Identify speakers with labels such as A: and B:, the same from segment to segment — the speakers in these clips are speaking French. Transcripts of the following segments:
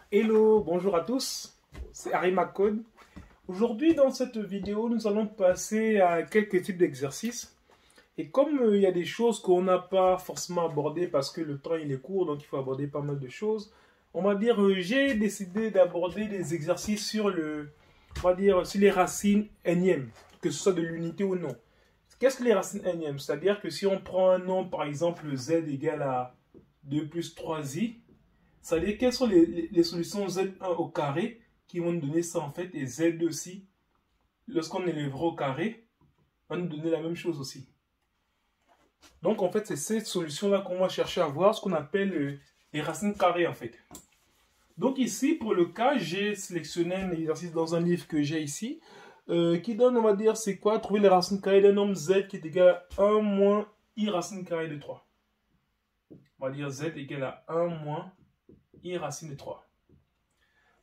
A: Hello, bonjour à tous, c'est Harry McCode. Aujourd'hui, dans cette vidéo, nous allons passer à quelques types d'exercices. Et comme il y a des choses qu'on n'a pas forcément abordées parce que le temps il est court, donc il faut aborder pas mal de choses, on va dire, j'ai décidé d'aborder des exercices sur on va dire, sur les racines énièmes, que ce soit de l'unité ou non. Qu'est-ce que les racines énièmes? C'est-à-dire que si on prend un nombre, par exemple, z égale à 2 plus 3i, ça veut dire quelles sont les solutions z1 au carré qui vont nous donner ça en fait, et z2 aussi, lorsqu'on élèvera au carré, va nous donner la même chose aussi. Donc en fait, c'est cette solution-là qu'on va chercher à voir, ce qu'on appelle les racines carrées en fait. Donc ici, pour le cas, j'ai sélectionné un exercice dans un livre que j'ai ici, qui donne, on va dire, c'est quoi? Trouver les racines carrées d'un nombre z qui est égal à 1 moins i racine carrée de 3. On va dire z égale à 1 moins i racine de 3.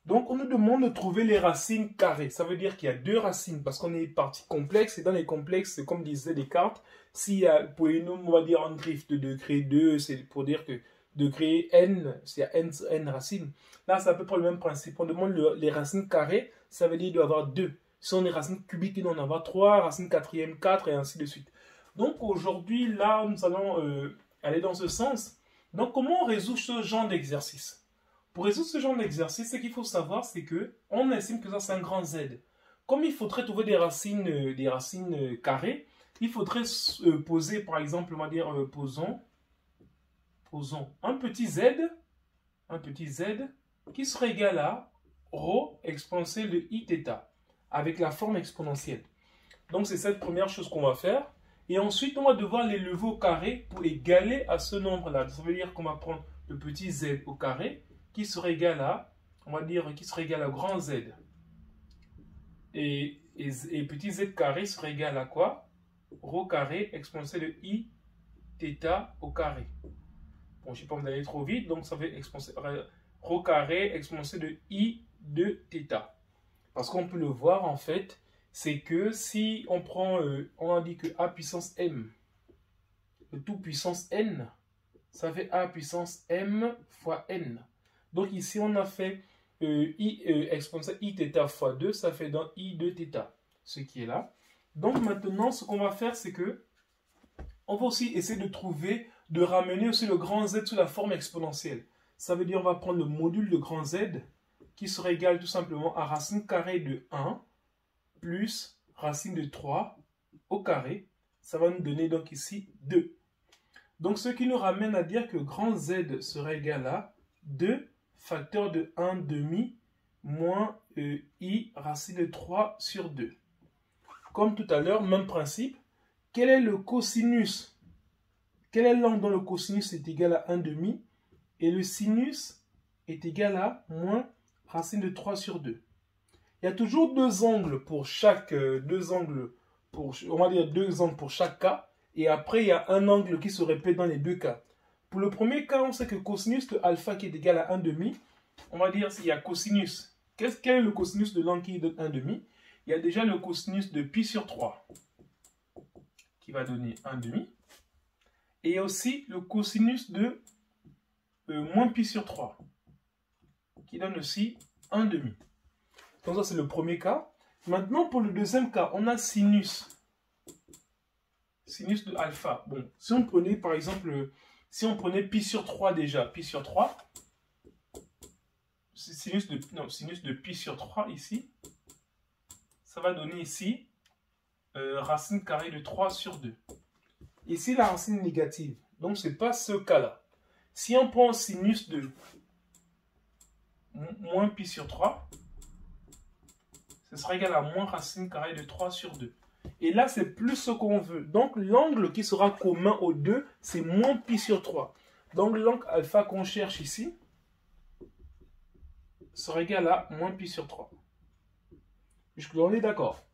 A: Donc, on nous demande de trouver les racines carrées. Ça veut dire qu'il y a deux racines parce qu'on est partie complexe. Et dans les complexes, comme disait Descartes, s'il y a un polynôme, on va dire en griffe de degré 2, c'est pour dire que degré n, c'est à n racines. Là, c'est à peu près le même principe. On demande les racines carrées, ça veut dire qu'il doit y avoir 2. Si on est racines cubiques, il doit en avoir 3, racines quatrième 4 et ainsi de suite. Donc, aujourd'hui, là, nous allons aller dans ce sens. Donc, comment on résout ce genre d'exercice? Pour résoudre ce genre d'exercice, ce qu'il faut savoir, c'est que on estime que ça, c'est un grand Z. Comme il faudrait trouver des racines carrées, il faudrait poser, par exemple, on va dire, posons un petit z qui serait égal à ρ exponentielle de iθ, avec la forme exponentielle. Donc, c'est cette première chose qu'on va faire. Et ensuite, on va devoir l'élever au carré pour égaler à ce nombre-là. Ça veut dire qu'on va prendre le petit z au carré, qui serait égal à, on va dire, qui serait égal à grand Z. Et petit z carré serait égal à quoi? Rho carré exponentielle de i θ au carré. Bon, je ne sais pas, vous allez trop vite, donc ça fait rho carré exponentielle de i de θ. Parce qu'on peut le voir, en fait, c'est que si on prend, on a dit que a puissance m, le tout puissance n, ça fait a puissance m fois n. Donc ici, on a fait exponentielle iθ fois 2, ça fait dans i de θ, ce qui est là. Donc maintenant, ce qu'on va faire, c'est que on va aussi essayer de trouver, de ramener aussi le grand Z sous la forme exponentielle. Ça veut dire on va prendre le module de grand Z qui serait égal tout simplement à racine carrée de 1 plus racine de 3 au carré. Ça va nous donner donc ici 2. Donc ce qui nous ramène à dire que grand Z serait égal à 2 facteur de 1 demi moins i racine de 3 sur 2. Comme tout à l'heure, même principe. Quel est le cosinus? Quel est l'angle dont le cosinus est égal à 1 demi et le sinus est égal à moins racine de 3 sur 2? Il y a toujours deux angles pour chaque on va dire deux angles pour chaque cas, et après il y a un angle qui se répète dans les deux cas. Pour le premier cas, on sait que cosinus de alpha qui est égal à 1 demi, on va dire s'il y a cosinus. Quel est le cosinus de l'angle qui donne 1 demi? Il y a déjà le cosinus de pi sur 3 qui va donner 1 demi. Et aussi le cosinus de moins pi sur 3 qui donne aussi 1 demi. Donc ça c'est le premier cas. Maintenant pour le deuxième cas, on a sinus. Sinus de alpha. Bon, si on prenait par exemple, si on prenait pi sur 3 déjà, pi sur 3, sinus de pi sur 3 ici, ça va donner ici racine carrée de 3 sur 2. Ici la racine négative, donc c'est pas ce cas-là. Si on prend sinus de moins pi sur 3, ce sera égal à moins racine carrée de 3 sur 2. Et là, c'est plus ce qu'on veut. Donc, l'angle qui sera commun aux deux, c'est moins pi sur 3. Donc, l'angle alpha qu'on cherche ici sera égal à moins pi sur 3. Jusque-là, on est d'accord.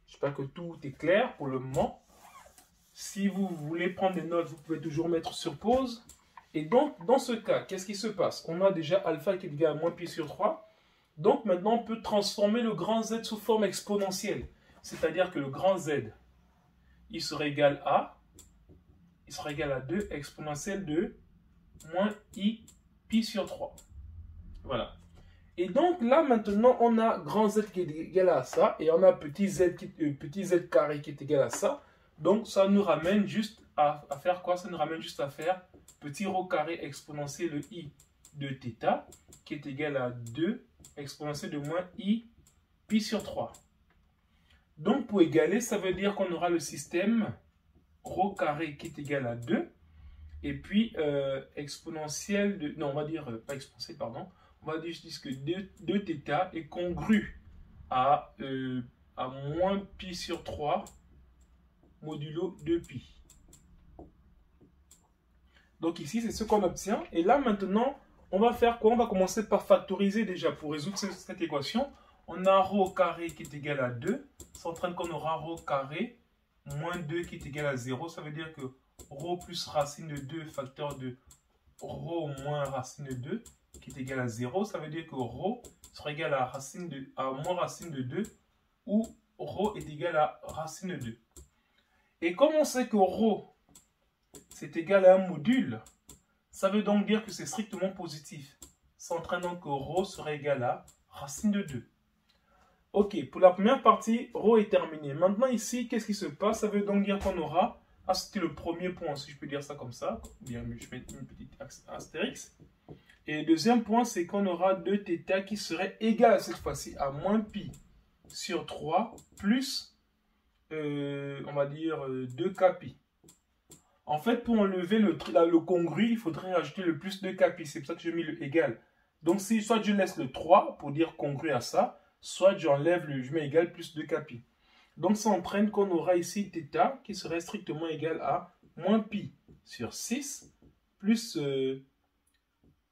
A: J'espère que tout est clair pour le moment. Si vous voulez prendre des notes, vous pouvez toujours mettre sur pause. Et donc, dans ce cas, qu'est-ce qui se passe? On a déjà alpha qui est égal à moins pi sur 3. Donc, maintenant, on peut transformer le grand Z sous forme exponentielle. C'est-à-dire que le grand Z, il serait égal à 2 exponentielle de moins i pi sur 3. Voilà. Et donc là, maintenant, on a grand Z qui est égal à ça, et on a petit z carré qui est égal à ça. Donc ça nous ramène juste à faire quoi? Ça nous ramène juste à faire petit rho carré exponentiel de i de θ, qui est égal à 2 exponentiel de moins i pi sur 3. Donc pour égaler, ça veut dire qu'on aura le système rho carré qui est égal à 2, et puis exponentiel de... Non, on va dire, pas exponentiel, pardon. On va dire que 2θ est congru à moins pi sur 3 modulo 2pi. Donc ici, c'est ce qu'on obtient. Et là, maintenant, on va faire quoi? On va commencer par factoriser déjà pour résoudre cette équation. On a rho carré qui est égal à 2. Ça entraîne qu'on aura rho carré moins 2 qui est égal à 0. Ça veut dire que rho plus racine de 2 facteur de rho moins racine de 2 qui est égal à 0. Ça veut dire que rho sera égal à moins racine de 2 où rho est égal à racine de 2. Et comme on sait que rho c'est égal à un module, ça veut donc dire que c'est strictement positif. Ça entraîne donc que rho sera égal à racine de 2. Ok, pour la première partie, rho est terminé. Maintenant ici, qu'est-ce qui se passe? Ça veut donc dire qu'on aura... Ah, c'était le premier point, si je peux dire ça comme ça. Bien, je mets une petite astérix. Et le deuxième point, c'est qu'on aura 2θ qui serait égal cette fois-ci à moins pi sur 3 plus, on va dire, 2kpi. En fait, pour enlever le congru, il faudrait rajouter le plus 2kpi. C'est pour ça que j'ai mis le égal. Donc, si soit je laisse le 3 pour dire congru à ça, soit j'enlève je mets égal plus 2kpi. Donc, ça entraîne qu'on aura ici θ qui serait strictement égal à moins pi sur 6 plus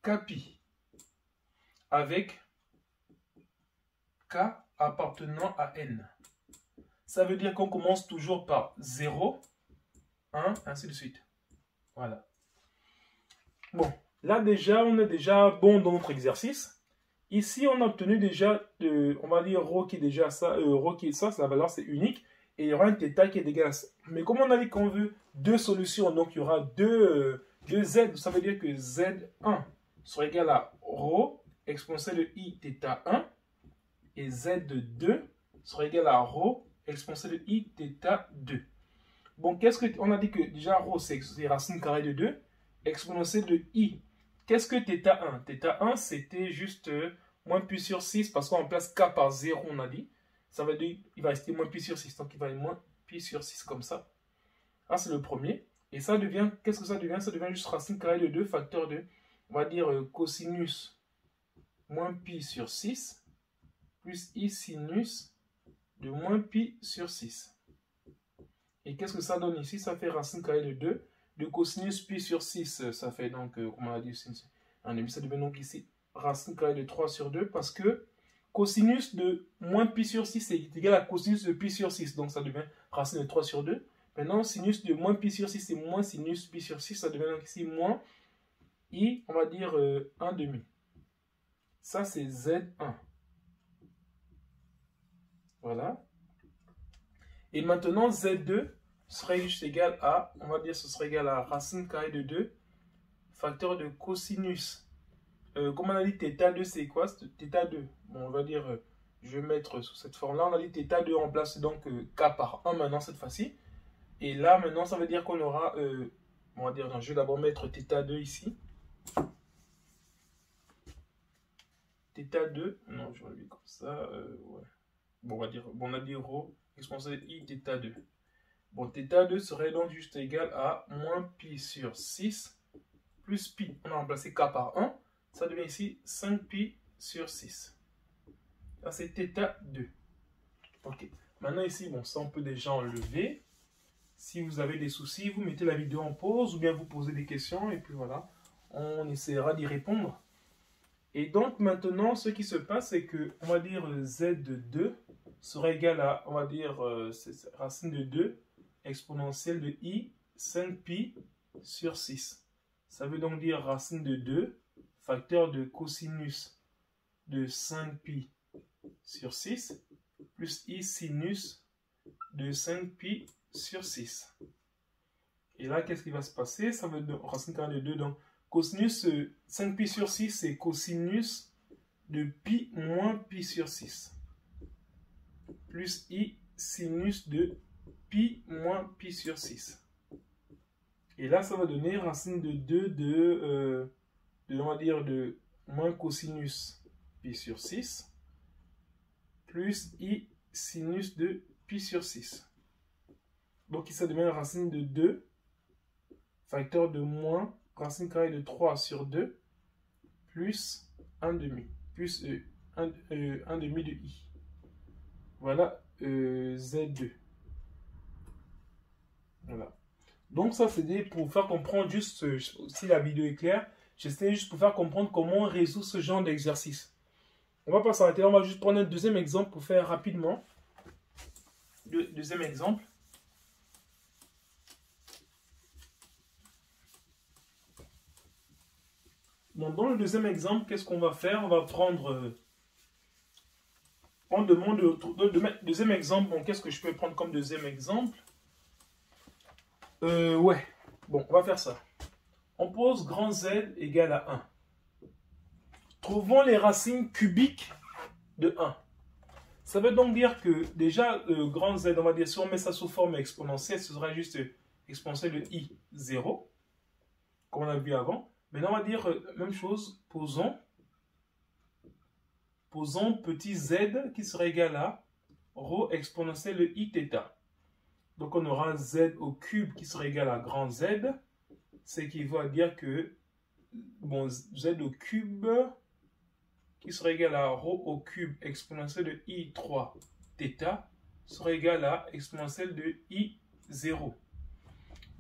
A: kpi avec k appartenant à n. Ça veut dire qu'on commence toujours par 0, 1, ainsi de suite. Voilà. Bon, là déjà, on est déjà bon dans notre exercice. Ici, on a obtenu déjà, on va dire rho qui est déjà ça, rho qui est ça, la valeur c'est unique. Et il y aura un θ qui est égal à ça. Mais comme on a dit qu'on veut deux solutions, donc il y aura deux z, ça veut dire que z1 sera égal à rho exponentielle de i θ1 et z2 sera égal à rho exponentielle de i θ2. Bon, qu'est-ce qu'on a dit que déjà rho c'est racine carrée de 2 exponentielle de i. Qu'est-ce que θ1? θ1 c'était juste moins pi sur 6 parce qu'on remplace k par 0 on a dit. Ça veut dire qu'il va rester moins pi sur 6, donc il va être moins pi sur 6 comme ça. Ah, c'est le premier. Et ça devient, qu'est-ce que ça devient? Ça devient juste racine carrée de 2 facteur de, on va dire cosinus moins pi sur 6 plus i sinus de moins pi sur 6. Et qu'est-ce que ça donne ici? Ça fait racine carrée de 2. De cosinus pi sur 6, ça fait donc, comment on a dit, ça devient donc ici racine carrée de 3 sur 2 parce que cosinus de moins pi sur 6 est égal à cosinus de pi sur 6. Donc ça devient racine de 3 sur 2. Maintenant, sinus de moins pi sur 6 c'est moins sinus pi sur 6. Ça devient donc ici moins i, on va dire 1 demi. Ça c'est Z1. Voilà. Et maintenant, Z2 serait juste égal à, on va dire ce serait égal à racine carrée de 2 facteur de cosinus. Comme on a dit θ2 c'est quoi? θ2. Bon, on va dire, je vais mettre sous cette forme-là. On a dit θ2 remplace donc k par 1 maintenant cette fois-ci. Et là maintenant ça veut dire qu'on aura, on va dire, non, je vais d'abord mettre θ2 ici. θ2, non, je vais le comme ça. Ouais. Bon, on va dire, bon, on a dit rho exponentielle i θ2. Bon, θ2 serait donc juste égal à moins pi sur 6 plus pi. On a remplacé k par 1. Ça devient ici 5pi sur 6. Ça, c'est θ2. Ok. Maintenant, ici, bon, ça, on peut déjà enlever. Si vous avez des soucis, vous mettez la vidéo en pause ou bien vous posez des questions. Et puis voilà, on essaiera d'y répondre. Et donc, maintenant, ce qui se passe, c'est que, on va dire, Z2 sera égal à, on va dire, racine de 2 exponentielle de i 5pi sur 6. Ça veut donc dire racine de 2 facteur de cosinus de 5pi sur 6 plus i sinus de 5pi sur 6. Et là, qu'est-ce qui va se passer? Ça veut dire racine carrée de 2, donc cosinus 5pi sur 6, c'est cosinus de pi moins pi sur 6. Plus I sinus de pi moins pi sur 6. Et là, ça va donner racine de 2 on va dire, de moins cosinus pi sur 6. Plus I sinus de pi sur 6. Donc, ça devient racine de 2, facteur de moins racine carrée de 3 sur 2, plus 1 demi, plus 1 demi de I. Voilà Z2. Voilà. Donc, ça, c'est pour faire comprendre juste, si la vidéo est claire, j'essaie juste pour faire comprendre comment on résout ce genre d'exercice. On va pas s'arrêter là, on va juste prendre un deuxième exemple pour faire rapidement. Deuxième exemple. Donc, dans le deuxième exemple, qu'est-ce qu'on va faire? On va prendre... on demande deuxième exemple. Bon, qu'est-ce que je peux prendre comme deuxième exemple? Ouais. Bon, on va faire ça. On pose grand Z égale à 1. Trouvons les racines cubiques de 1. Ça veut donc dire que déjà, grand Z, on va dire, si on met ça sous forme exponentielle, ce sera juste exponentielle de I0, comme on a vu avant. Maintenant, on va dire même chose, posons petit z qui sera égal à rho exponentielle de I θ. Donc, on aura z au cube qui sera égal à grand Z, ce qui va dire que bon, z au cube qui sera égal à rho au cube exponentielle de I3 θ sera égal à exponentielle de I0.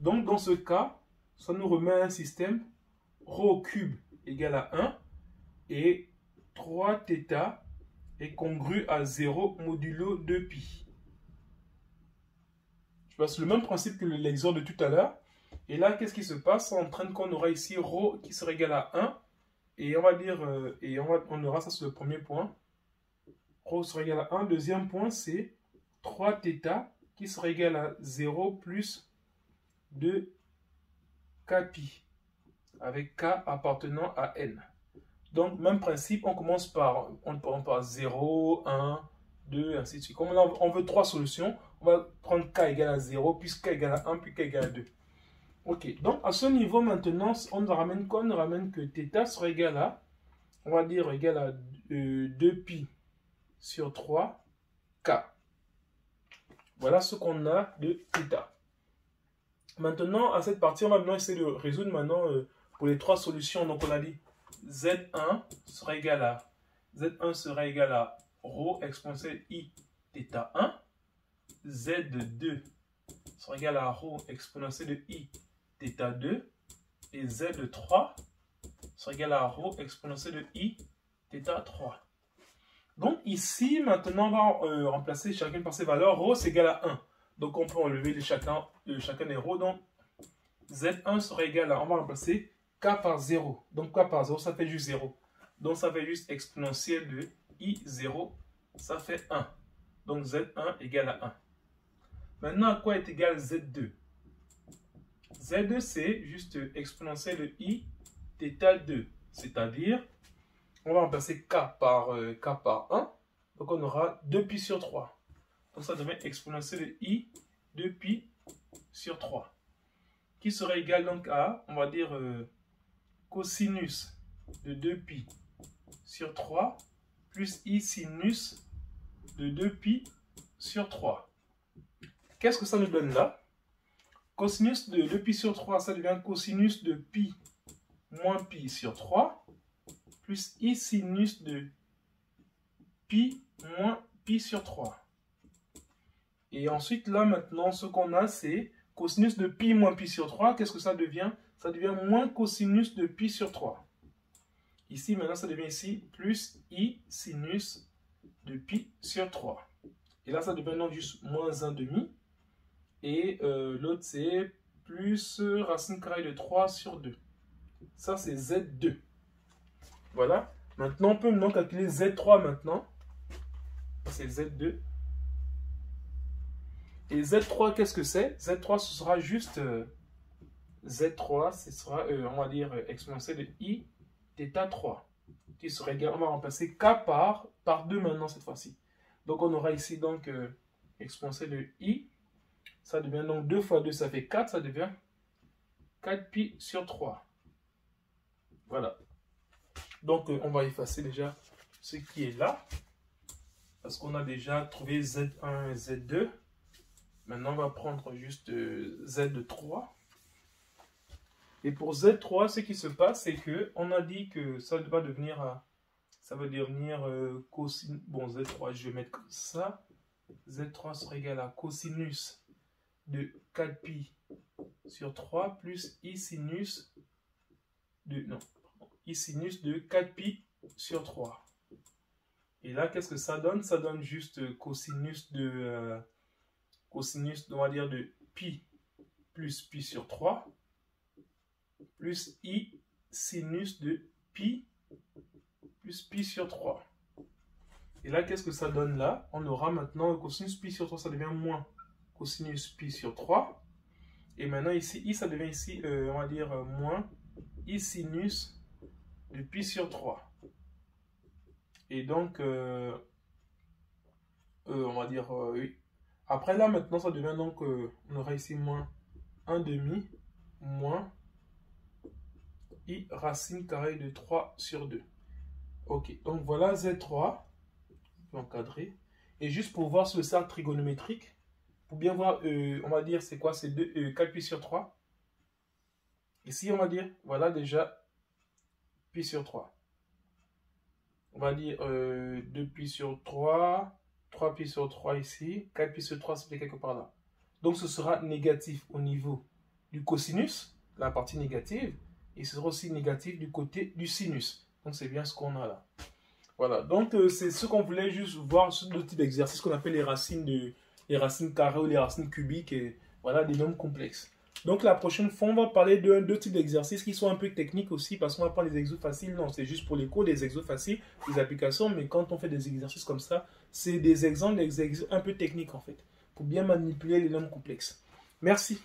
A: Donc, dans ce cas, ça nous remet un système rho au cube égale à 1 et 3 θ est congru à 0 modulo 2pi. Je passe le même principe que l'exemple de tout à l'heure. Et là, qu'est-ce qui se passe? Ça entraîne qu'on aura ici rho qui sera égal à 1. Et on va dire, on aura ça sur le premier point. Rho sera égal à 1. Deuxième point, c'est 3 θ qui sera égal à 0 plus 2 kpi. Avec k appartenant à n. Donc, même principe, on commence par 0, 1, 2, ainsi de suite. Comme là, on veut 3 solutions, on va prendre k égale à 0, puis k égale à 1, puis k égale à 2. Ok, donc à ce niveau maintenant, on nous ramène quoi? On nous ramène que θ sera égal à, on va dire, égal à 2pi sur 3 k. Voilà ce qu'on a de θ. Maintenant, à cette partie, on va maintenant essayer de résoudre maintenant pour les 3 solutions. Donc, on a dit Z1 sera égal à rho exponentielle I θ1. Z2 sera égal à rho exponentielle de I θ2. Et Z3 sera égal à rho exponentielle de I θ3. Donc, ici, maintenant, on va remplacer chacune par ses valeurs. Rho, c'est égal à 1. Donc, on peut enlever chacun des rho. Donc, Z1 sera égal à, on va remplacer k par 0. Donc, k par 0, ça fait juste 0. Donc, ça fait juste exponentielle de I0, ça fait 1. Donc, Z1 égale à 1. Maintenant, à quoi est égal Z2? Z2, c'est juste exponentielle de I θ2. C'est-à-dire, on va remplacer k par 1. Donc, on aura 2pi sur 3. Donc, ça devient exponentielle de I 2pi sur 3. Qui serait égal donc à, on va dire, cosinus de 2pi sur 3 plus I sinus de 2pi sur 3. Qu'est-ce que ça nous donne là? Cosinus de 2pi sur 3, ça devient cosinus de pi moins pi sur 3 plus I sinus de pi moins pi sur 3. Et ensuite, là, maintenant, ce qu'on a, c'est cosinus de pi moins pi sur 3. Qu'est-ce que ça devient? Ça devient moins cosinus de pi sur 3. Ici, maintenant, ça devient ici plus I sinus de pi sur 3. Et là, ça devient donc juste moins 1,5. Et l'autre, c'est plus racine carrée de 3 sur 2. Ça, c'est Z2. Voilà. Maintenant, on peut maintenant calculer Z3 maintenant. C'est Z2. Et Z3, qu'est-ce que c'est? Z3, ce sera juste Z3, ce sera, on va dire, exponentielle de I θ3. qui sera égal, on va remplacer k par 2 maintenant cette fois-ci. Donc on aura ici donc exponentielle de i, ça devient donc 2 fois 2, ça fait 4, ça devient 4pi sur 3. Voilà. Donc on va effacer déjà ce qui est là, parce qu'on a déjà trouvé Z1 et Z2. Maintenant on va prendre juste Z de 3. Et pour Z3, ce qui se passe, c'est que on a dit que ça va devenir cosinus. Bon, Z3, je vais mettre comme ça. Z3 sera égal à cosinus de 4pi sur 3 plus I sinus de 4pi sur 3. Et là, qu'est-ce que ça donne? Ça donne juste cosinus, on va dire, de pi plus pi sur 3 plus I sinus de pi plus pi sur 3. Et là, qu'est-ce que ça donne là? On aura maintenant cosinus pi sur 3, ça devient moins cosinus pi sur 3. Et maintenant ici, I, ça devient ici, on va dire, moins I sinus de pi sur 3. Et donc, on va dire, oui. Après là, maintenant, ça devient donc, on aura ici moins 1 demi, moins I racine carrée de 3 sur 2. Ok, donc voilà Z3, on peut encadrer. Et juste pour voir sur le cercle trigonométrique, pour bien voir, on va dire, c'est quoi? C'est 4pi sur 3. Ici, on va dire, voilà déjà, pi sur 3. On va dire 2pi sur 3, 3pi sur 3 ici, 4pi sur 3, c'est quelque part là. Donc ce sera négatif au niveau du cosinus, la partie négative, et ce sera aussi négatif du côté du sinus. Donc c'est bien ce qu'on a là. Voilà, donc c'est ce qu'on voulait juste voir sur le type d'exercice qu'on appelle les racines carrées ou les racines cubiques, et voilà, des nombres complexes. Donc la prochaine fois, on va parler deux types d'exercices qui sont un peu techniques aussi, parce qu'on va prendre des exos faciles. Non, c'est juste pour les cours, des exos faciles, des applications, mais quand on fait des exercices comme ça, c'est des exemples d'exercices un peu techniques en fait, pour bien manipuler les nombres complexes. Merci.